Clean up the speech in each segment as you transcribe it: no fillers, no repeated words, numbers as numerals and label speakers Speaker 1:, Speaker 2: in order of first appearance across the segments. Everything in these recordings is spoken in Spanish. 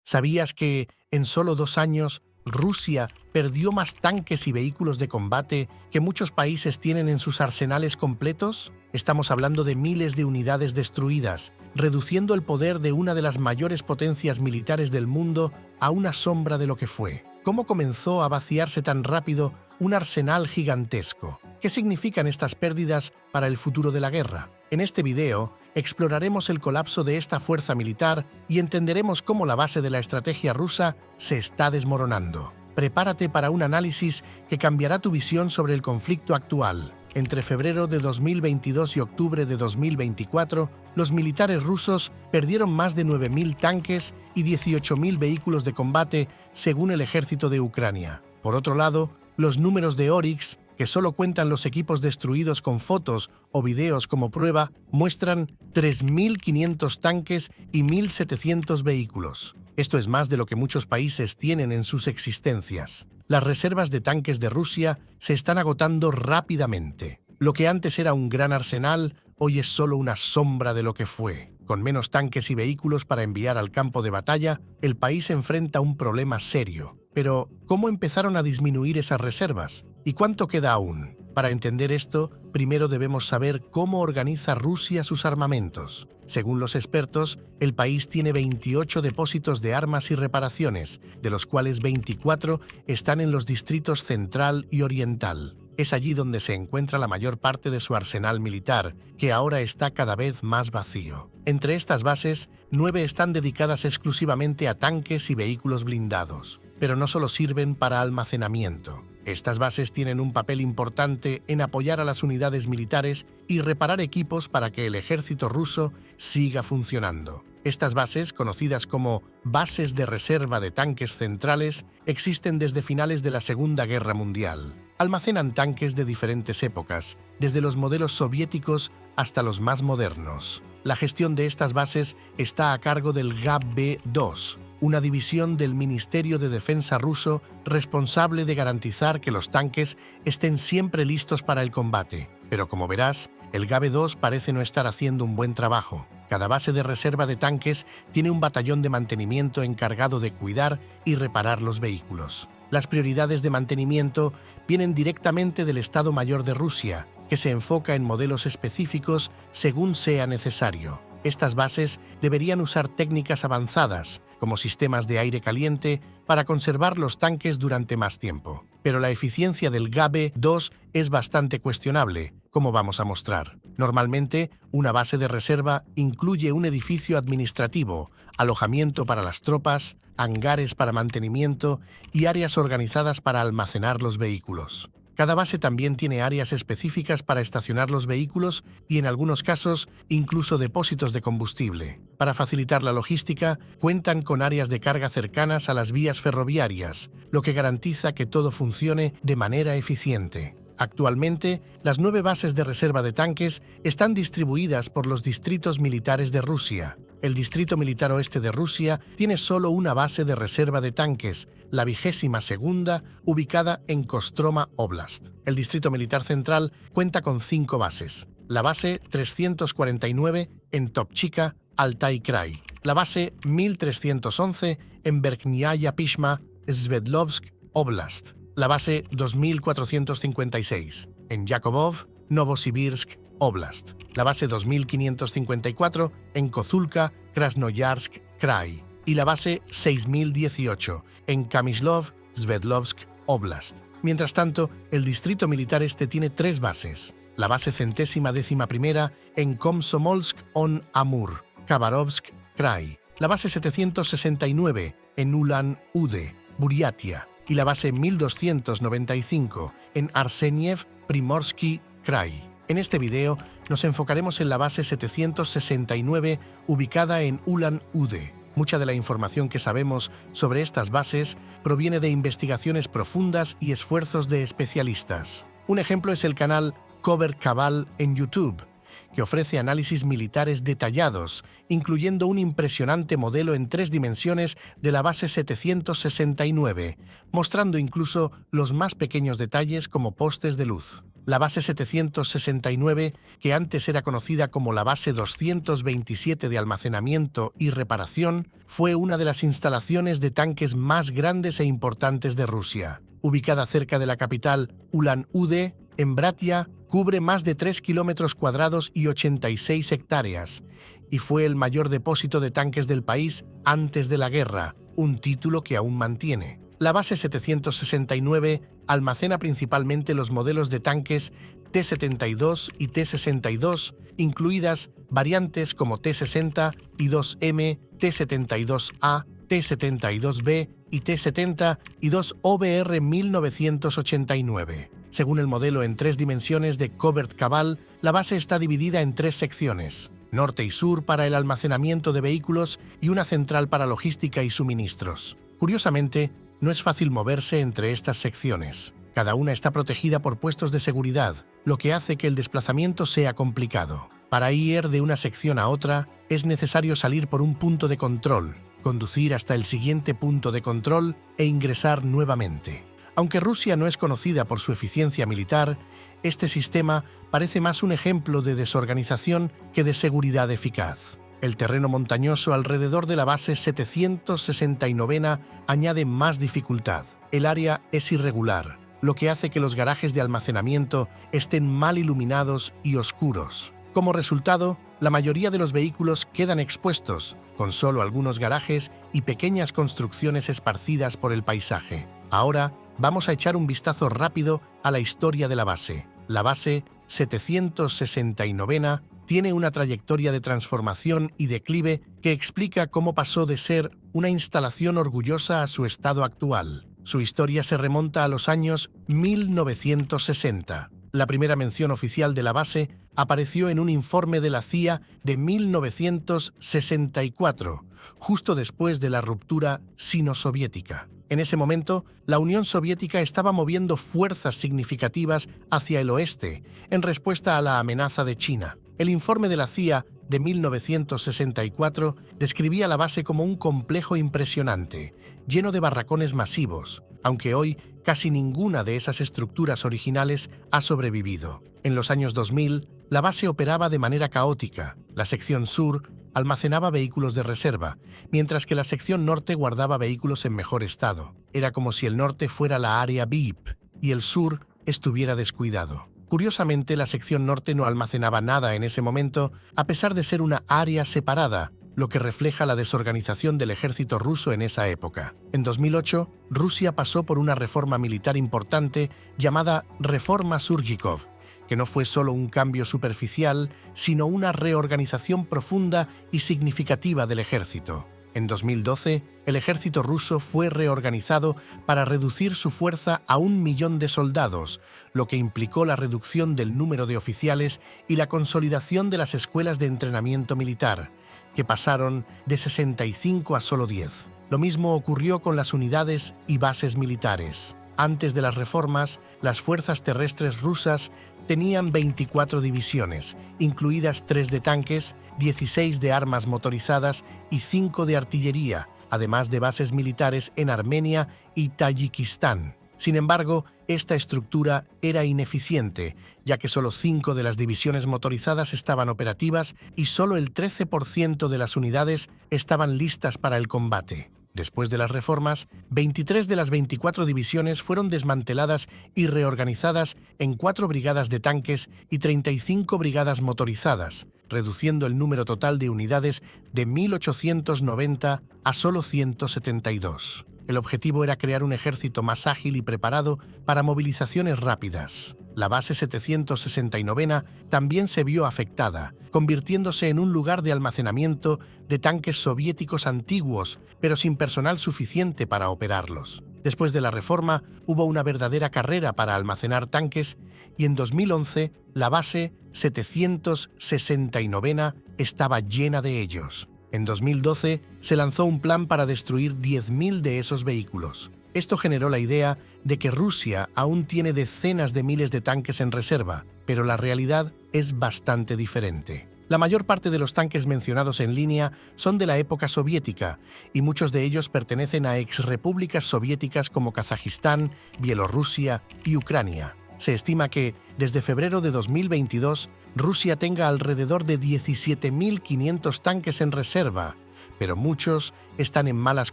Speaker 1: ¿Sabías que en solo 2 años Rusia perdió más tanques y vehículos de combate que muchos países tienen en sus arsenales completos? Estamos hablando de miles de unidades destruidas, reduciendo el poder de una de las mayores potencias militares del mundo a una sombra de lo que fue. ¿Cómo comenzó a vaciarse tan rápido un arsenal gigantesco? ¿Qué significan estas pérdidas para el futuro de la guerra? En este video exploraremos el colapso de esta fuerza militar y entenderemos cómo la base de la estrategia rusa se está desmoronando. Prepárate para un análisis que cambiará tu visión sobre el conflicto actual. Entre febrero de 2022 y octubre de 2024, los militares rusos perdieron más de 9.000 tanques y 18.000 vehículos de combate, según el ejército de Ucrania. Por otro lado, los números de Oryx, que solo cuentan los equipos destruidos con fotos o videos como prueba, muestran 3.500 tanques y 1.700 vehículos. Esto es más de lo que muchos países tienen en sus existencias. Las reservas de tanques de Rusia se están agotando rápidamente. Lo que antes era un gran arsenal, hoy es solo una sombra de lo que fue. Con menos tanques y vehículos para enviar al campo de batalla, el país enfrenta un problema serio. Pero, ¿cómo empezaron a disminuir esas reservas? ¿Y cuánto queda aún? Para entender esto, primero debemos saber cómo organiza Rusia sus armamentos. Según los expertos, el país tiene 28 depósitos de armas y reparaciones, de los cuales 24 están en los distritos central y oriental. Es allí donde se encuentra la mayor parte de su arsenal militar, que ahora está cada vez más vacío. Entre estas bases, 9 están dedicadas exclusivamente a tanques y vehículos blindados. Pero no solo sirven para almacenamiento. Estas bases tienen un papel importante en apoyar a las unidades militares y reparar equipos para que el ejército ruso siga funcionando. Estas bases, conocidas como bases de reserva de tanques centrales, existen desde finales de la Segunda Guerra Mundial. Almacenan tanques de diferentes épocas, desde los modelos soviéticos hasta los más modernos. La gestión de estas bases está a cargo del GAB-2, una división del Ministerio de Defensa ruso responsable de garantizar que los tanques estén siempre listos para el combate. Pero como verás, el GAB-2 parece no estar haciendo un buen trabajo. Cada base de reserva de tanques tiene un batallón de mantenimiento encargado de cuidar y reparar los vehículos. Las prioridades de mantenimiento vienen directamente del Estado Mayor de Rusia, que se enfoca en modelos específicos según sea necesario. Estas bases deberían usar técnicas avanzadas, como sistemas de aire caliente, para conservar los tanques durante más tiempo. Pero la eficiencia del GAB-2 es bastante cuestionable, como vamos a mostrar. Normalmente, una base de reserva incluye un edificio administrativo, alojamiento para las tropas, hangares para mantenimiento y áreas organizadas para almacenar los vehículos. Cada base también tiene áreas específicas para estacionar los vehículos y, en algunos casos, incluso depósitos de combustible. Para facilitar la logística, cuentan con áreas de carga cercanas a las vías ferroviarias, lo que garantiza que todo funcione de manera eficiente. Actualmente, las 9 bases de reserva de tanques están distribuidas por los distritos militares de Rusia. El Distrito Militar Oeste de Rusia tiene solo una base de reserva de tanques, la 22ª, ubicada en Kostroma Oblast. El Distrito Militar Central cuenta con 5 bases. La base 349 en Topchika, Altai Krai. La base 1311 en Verkhnaya Pishma, Sverdlovsk Oblast. La base 2456 en Yakubov, Novosibirsk Oblast. La base 2554 en Kozulka, Krasnoyarsk Krai. Y la base 6018 en Kamyslov, Sverdlovsk Oblast. Mientras tanto, el Distrito Militar Este tiene 3 bases. La base 111ª en Komsomolsk-on-Amur, Khabarovsk Krai. La base 769 en Ulan-Ude, Buriatia. Y la base 1295 en Arseniev, Primorsky Krai. En este video nos enfocaremos en la base 769 ubicada en Ulan-Ude. Mucha de la información que sabemos sobre estas bases proviene de investigaciones profundas y esfuerzos de especialistas. Un ejemplo es el canal Cover Cabal en YouTube, que ofrece análisis militares detallados, incluyendo un impresionante modelo en 3 dimensiones de la base 769, mostrando incluso los más pequeños detalles como postes de luz. La base 769, que antes era conocida como la base 227 de almacenamiento y reparación, fue una de las instalaciones de tanques más grandes e importantes de Rusia. Ubicada cerca de la capital Ulan-Ude, en Bratia, cubre más de 3 kilómetros cuadrados y 86 hectáreas, y fue el mayor depósito de tanques del país antes de la guerra, un título que aún mantiene. La base 769 almacena principalmente los modelos de tanques T-72 y T-62, incluidas variantes como T-60 y 2M, T-72A, T-72B y T-70 y 2OBR 1989. Según el modelo en 3 dimensiones de Cobert Cabal, la base está dividida en 3 secciones: norte y sur para el almacenamiento de vehículos y una central para logística y suministros. Curiosamente, no es fácil moverse entre estas secciones. Cada una está protegida por puestos de seguridad, lo que hace que el desplazamiento sea complicado. Para ir de una sección a otra, es necesario salir por un punto de control, conducir hasta el siguiente punto de control e ingresar nuevamente. Aunque Rusia no es conocida por su eficiencia militar, este sistema parece más un ejemplo de desorganización que de seguridad eficaz. El terreno montañoso alrededor de la base 769 añade más dificultad. El área es irregular, lo que hace que los garajes de almacenamiento estén mal iluminados y oscuros. Como resultado, la mayoría de los vehículos quedan expuestos, con solo algunos garajes y pequeñas construcciones esparcidas por el paisaje. Ahora, vamos a echar un vistazo rápido a la historia de la base. La base 769 tiene una trayectoria de transformación y declive que explica cómo pasó de ser una instalación orgullosa a su estado actual. Su historia se remonta a los años 1960. La primera mención oficial de la base apareció en un informe de la CIA de 1964, justo después de la ruptura sino-soviética. En ese momento, la Unión Soviética estaba moviendo fuerzas significativas hacia el oeste, en respuesta a la amenaza de China. El informe de la CIA de 1964 describía la base como un complejo impresionante, lleno de barracones masivos, aunque hoy casi ninguna de esas estructuras originales ha sobrevivido. En los años 2000, la base operaba de manera caótica. La sección sur almacenaba vehículos de reserva, mientras que la sección norte guardaba vehículos en mejor estado. Era como si el norte fuera la área VIP y el sur estuviera descuidado. Curiosamente, la sección norte no almacenaba nada en ese momento, a pesar de ser una área separada, lo que refleja la desorganización del ejército ruso en esa época. En 2008, Rusia pasó por una reforma militar importante llamada Reforma Surgikov, que no fue solo un cambio superficial, sino una reorganización profunda y significativa del ejército. En 2012, el ejército ruso fue reorganizado para reducir su fuerza a 1 millón de soldados, lo que implicó la reducción del número de oficiales y la consolidación de las escuelas de entrenamiento militar, que pasaron de 65 a solo 10. Lo mismo ocurrió con las unidades y bases militares. Antes de las reformas, las fuerzas terrestres rusas tenían 24 divisiones, incluidas 3 de tanques, 16 de armas motorizadas y 5 de artillería, además de bases militares en Armenia y Tayikistán. Sin embargo, esta estructura era ineficiente, ya que solo 5 de las divisiones motorizadas estaban operativas y solo el 13% de las unidades estaban listas para el combate. Después de las reformas, 23 de las 24 divisiones fueron desmanteladas y reorganizadas en 4 brigadas de tanques y 35 brigadas motorizadas, reduciendo el número total de unidades de 1.890 a solo 172. El objetivo era crear un ejército más ágil y preparado para movilizaciones rápidas. La base 769 también se vio afectada, convirtiéndose en un lugar de almacenamiento de tanques soviéticos antiguos, pero sin personal suficiente para operarlos. Después de la reforma, hubo una verdadera carrera para almacenar tanques y en 2011 la base 769 estaba llena de ellos. En 2012 se lanzó un plan para destruir 10.000 de esos vehículos. Esto generó la idea de que Rusia aún tiene decenas de miles de tanques en reserva, pero la realidad es bastante diferente. La mayor parte de los tanques mencionados en línea son de la época soviética y muchos de ellos pertenecen a exrepúblicas soviéticas como Kazajistán, Bielorrusia y Ucrania. Se estima que, desde febrero de 2022, Rusia tenga alrededor de 17.500 tanques en reserva, pero muchos están en malas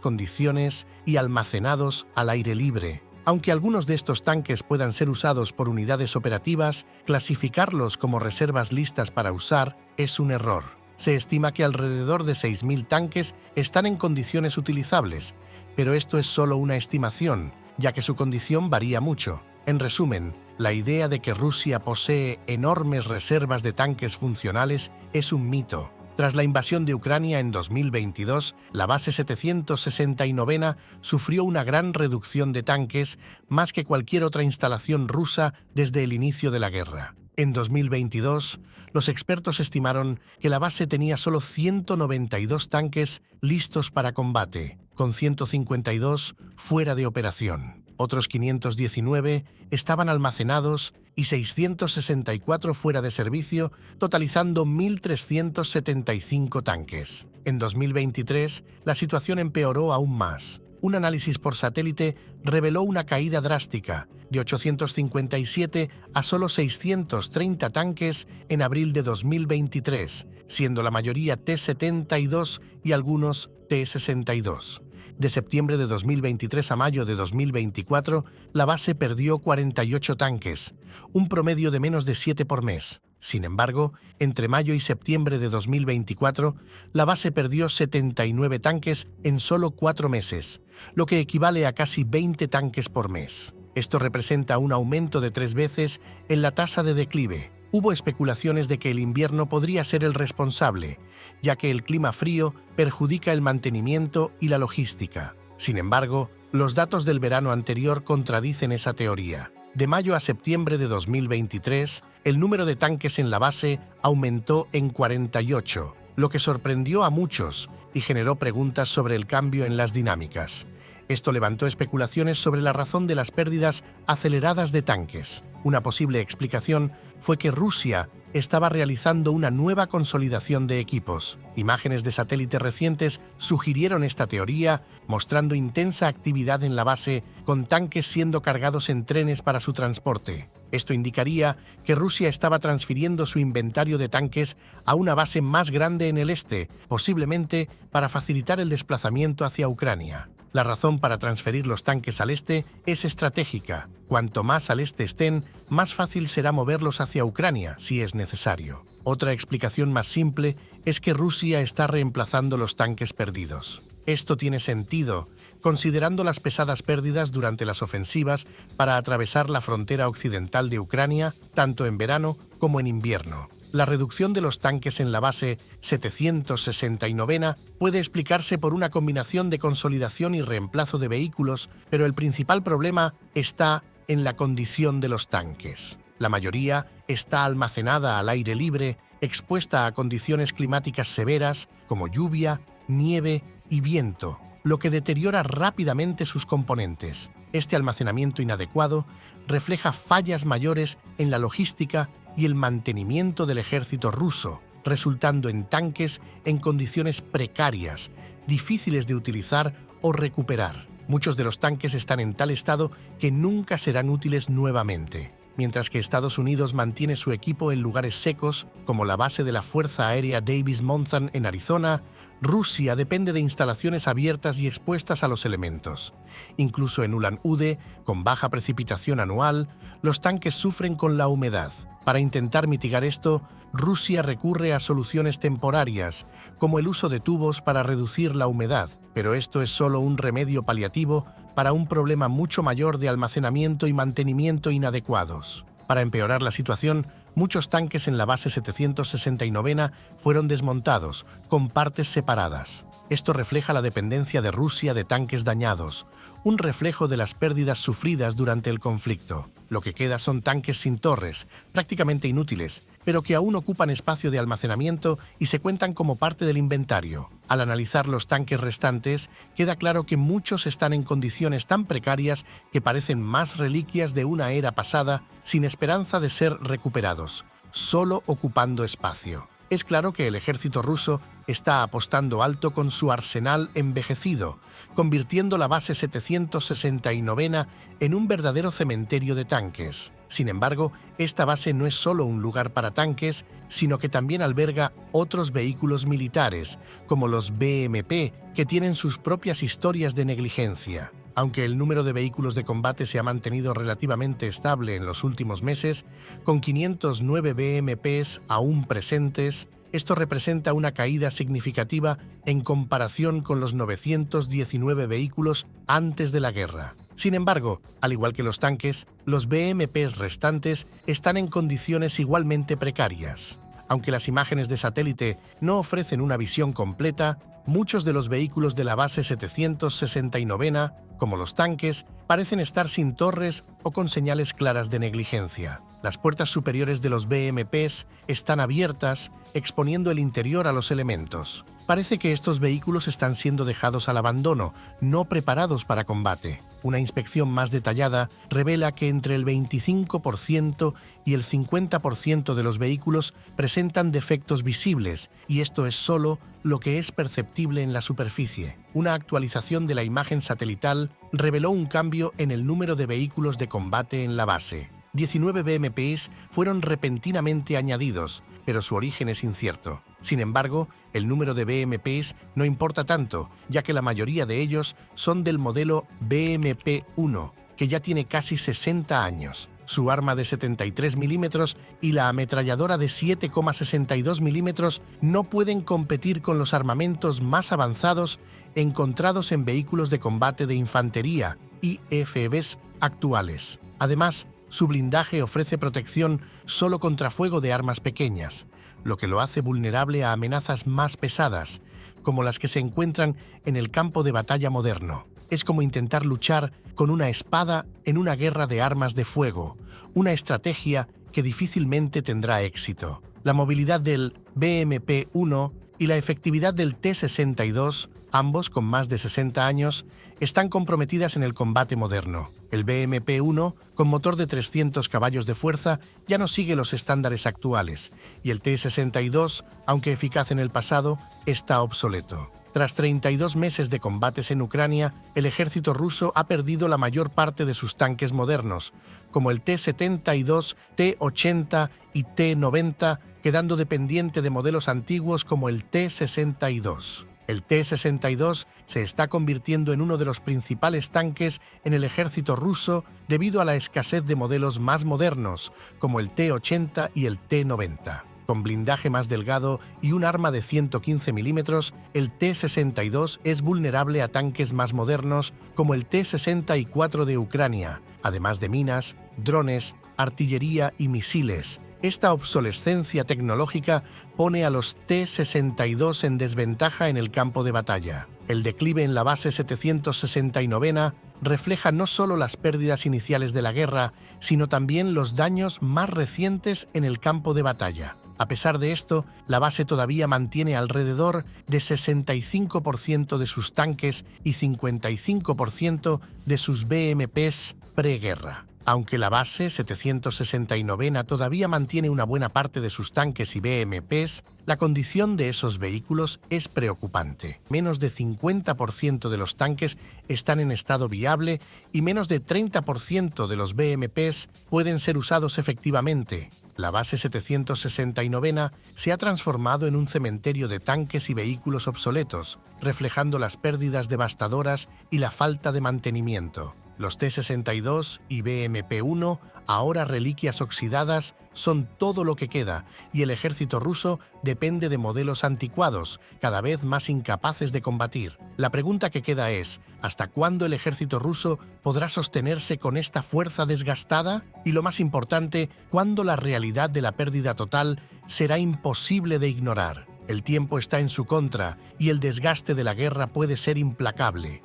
Speaker 1: condiciones y almacenados al aire libre. Aunque algunos de estos tanques puedan ser usados por unidades operativas, clasificarlos como reservas listas para usar es un error. Se estima que alrededor de 6.000 tanques están en condiciones utilizables, pero esto es solo una estimación, ya que su condición varía mucho. En resumen, la idea de que Rusia posee enormes reservas de tanques funcionales es un mito. Tras la invasión de Ucrania en 2022, la base 769 sufrió una gran reducción de tanques, más que cualquier otra instalación rusa desde el inicio de la guerra. En 2022, los expertos estimaron que la base tenía solo 192 tanques listos para combate, con 152 fuera de operación. Otros 519 estaban almacenados y 664 fuera de servicio, totalizando 1.375 tanques. En 2023, la situación empeoró aún más. Un análisis por satélite reveló una caída drástica, de 857 a solo 630 tanques en abril de 2023, siendo la mayoría T-72 y algunos T-62. De septiembre de 2023 a mayo de 2024, la base perdió 48 tanques, un promedio de menos de 7 por mes. Sin embargo, entre mayo y septiembre de 2024, la base perdió 79 tanques en solo 4 meses, lo que equivale a casi 20 tanques por mes. Esto representa un aumento de 3 veces en la tasa de declive. Hubo especulaciones de que el invierno podría ser el responsable, ya que el clima frío perjudica el mantenimiento y la logística. Sin embargo, los datos del verano anterior contradicen esa teoría. De mayo a septiembre de 2023, el número de tanques en la base aumentó en 48, lo que sorprendió a muchos y generó preguntas sobre el cambio en las dinámicas. Esto levantó especulaciones sobre la razón de las pérdidas aceleradas de tanques. Una posible explicación fue que Rusia estaba realizando una nueva consolidación de equipos. Imágenes de satélite recientes sugirieron esta teoría, mostrando intensa actividad en la base, con tanques siendo cargados en trenes para su transporte. Esto indicaría que Rusia estaba transfiriendo su inventario de tanques a una base más grande en el este, posiblemente para facilitar el desplazamiento hacia Ucrania. La razón para transferir los tanques al este es estratégica. Cuanto más al este estén, más fácil será moverlos hacia Ucrania, si es necesario. Otra explicación más simple es que Rusia está reemplazando los tanques perdidos. Esto tiene sentido, considerando las pesadas pérdidas durante las ofensivas para atravesar la frontera occidental de Ucrania, tanto en verano como en invierno. La reducción de los tanques en la base 769 puede explicarse por una combinación de consolidación y reemplazo de vehículos, pero el principal problema está en la condición de los tanques. La mayoría está almacenada al aire libre, expuesta a condiciones climáticas severas como lluvia, nieve y viento, lo que deteriora rápidamente sus componentes. Este almacenamiento inadecuado refleja fallas mayores en la logística y el mantenimiento del ejército ruso, resultando en tanques en condiciones precarias, difíciles de utilizar o recuperar. Muchos de los tanques están en tal estado que nunca serán útiles nuevamente. Mientras que Estados Unidos mantiene su equipo en lugares secos, como la base de la Fuerza Aérea Davis-Monthan en Arizona, Rusia depende de instalaciones abiertas y expuestas a los elementos. Incluso en Ulan-Ude, con baja precipitación anual, los tanques sufren con la humedad. Para intentar mitigar esto, Rusia recurre a soluciones temporarias, como el uso de tubos para reducir la humedad, pero esto es solo un remedio paliativo para un problema mucho mayor de almacenamiento y mantenimiento inadecuados. Para empeorar la situación, muchos tanques en la base 769 fueron desmontados, con partes separadas. Esto refleja la dependencia de Rusia de tanques dañados, un reflejo de las pérdidas sufridas durante el conflicto. Lo que queda son tanques sin torres, prácticamente inútiles, pero que aún ocupan espacio de almacenamiento y se cuentan como parte del inventario. Al analizar los tanques restantes, queda claro que muchos están en condiciones tan precarias que parecen más reliquias de una era pasada, sin esperanza de ser recuperados, solo ocupando espacio. Es claro que el ejército ruso está apostando alto con su arsenal envejecido, convirtiendo la base 769 en un verdadero cementerio de tanques. Sin embargo, esta base no es solo un lugar para tanques, sino que también alberga otros vehículos militares, como los BMP, que tienen sus propias historias de negligencia. Aunque el número de vehículos de combate se ha mantenido relativamente estable en los últimos meses, con 509 BMPs aún presentes, esto representa una caída significativa en comparación con los 919 vehículos antes de la guerra. Sin embargo, al igual que los tanques, los BMPs restantes están en condiciones igualmente precarias. Aunque las imágenes de satélite no ofrecen una visión completa, muchos de los vehículos de la base 769, como los tanques, parecen estar sin torres o con señales claras de negligencia. Las puertas superiores de los BMPs están abiertas, exponiendo el interior a los elementos. Parece que estos vehículos están siendo dejados al abandono, no preparados para combate. Una inspección más detallada revela que entre el 25% y el 50% de los vehículos presentan defectos visibles, y esto es solo lo que es perceptible en la superficie. Una actualización de la imagen satelital reveló un cambio en el número de vehículos de combate en la base. 19 BMPs fueron repentinamente añadidos, pero su origen es incierto. Sin embargo, el número de BMPs no importa tanto, ya que la mayoría de ellos son del modelo BMP-1, que ya tiene casi 60 años. Su arma de 73 milímetros y la ametralladora de 7,62 milímetros no pueden competir con los armamentos más avanzados encontrados en vehículos de combate de infantería, IFVs, actuales. Además, su blindaje ofrece protección solo contra fuego de armas pequeñas, lo que lo hace vulnerable a amenazas más pesadas, como las que se encuentran en el campo de batalla moderno. Es como intentar luchar con una espada en una guerra de armas de fuego, una estrategia que difícilmente tendrá éxito. La movilidad del BMP-1 y la efectividad del T-62, ambos con más de 60 años, están comprometidas en el combate moderno. El BMP-1, con motor de 300 caballos de fuerza, ya no sigue los estándares actuales, y el T-62, aunque eficaz en el pasado, está obsoleto. Tras 32 meses de combates en Ucrania, el ejército ruso ha perdido la mayor parte de sus tanques modernos, como el T-72, T-80 y T-90, quedando dependiente de modelos antiguos como el T-62. El T-62 se está convirtiendo en uno de los principales tanques en el ejército ruso debido a la escasez de modelos más modernos, como el T-80 y el T-90. Con blindaje más delgado y un arma de 115 milímetros, el T-62 es vulnerable a tanques más modernos como el T-64 de Ucrania, además de minas, drones, artillería y misiles. Esta obsolescencia tecnológica pone a los T-62 en desventaja en el campo de batalla. El declive en la base 769 refleja no solo las pérdidas iniciales de la guerra, sino también los daños más recientes en el campo de batalla. A pesar de esto, la base todavía mantiene alrededor de 65% de sus tanques y 55% de sus BMPs preguerra. Aunque la base 769 todavía mantiene una buena parte de sus tanques y BMPs, la condición de esos vehículos es preocupante. Menos de 50% de los tanques están en estado viable y menos de 30% de los BMPs pueden ser usados efectivamente. La base 769 se ha transformado en un cementerio de tanques y vehículos obsoletos, reflejando las pérdidas devastadoras y la falta de mantenimiento. Los T-62 y BMP-1, ahora reliquias oxidadas, son todo lo que queda, y el ejército ruso depende de modelos anticuados, cada vez más incapaces de combatir. La pregunta que queda es, ¿hasta cuándo el ejército ruso podrá sostenerse con esta fuerza desgastada? Y lo más importante, ¿cuándo la realidad de la pérdida total será imposible de ignorar? El tiempo está en su contra, y el desgaste de la guerra puede ser implacable.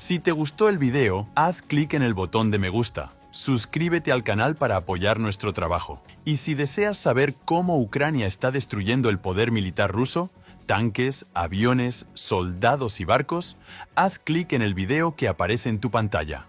Speaker 2: Si te gustó el video, haz clic en el botón de me gusta, suscríbete al canal para apoyar nuestro trabajo. Y si deseas saber cómo Ucrania está destruyendo el poder militar ruso, tanques, aviones, soldados y barcos, haz clic en el video que aparece en tu pantalla.